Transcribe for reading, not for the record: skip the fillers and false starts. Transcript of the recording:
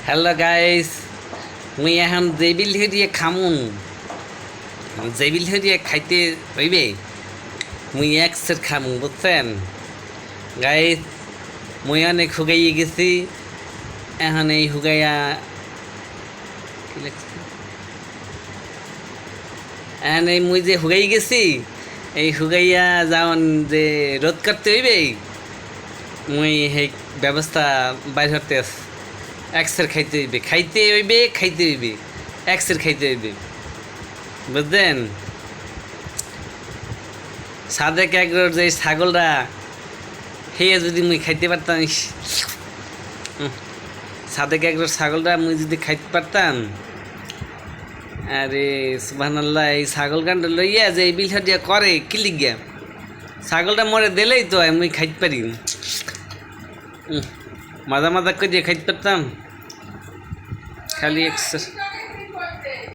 Hello guys, মুই এখন JBL হরিয়ে খামুন। JBL হরিয়ে খাইতে হইবে, মুই এক সের খামু, বুঝছেন গাইস। মুই অনেক হুগাইয়ে গেছি, এখন এই হুগাইয়া কি লাগছে, এখন এই মুই যে হুগাই গেছি, এই হুগাইয়া যাওন যে রোধ করতে হইবে, মুই সেই ব্যবস্থা বাইর হতে আছি। একসের খাইতে হইবে, খাইতে হইবে, খাইতে হইবে, একসের খাইতে হইবে, বুঝলেন। সাদেক এগরোর যে ছাগলরা হেয়ে যদি মুই খাইতে পারতাম, সাদেক এগরোর ছাগলরা মুই যদি খাইতে পারতাম, আরে সুবহানাল্লাহ। এই ছাগল গানটা লইয়া যে এই বিলটা দিয়া করে কি লিগিয়া, ছাগলটা মরে দিলেই তো মুই খাইতে পারি, মাজা মাজা করে দিয়ে খাইতে পারতাম খালি এক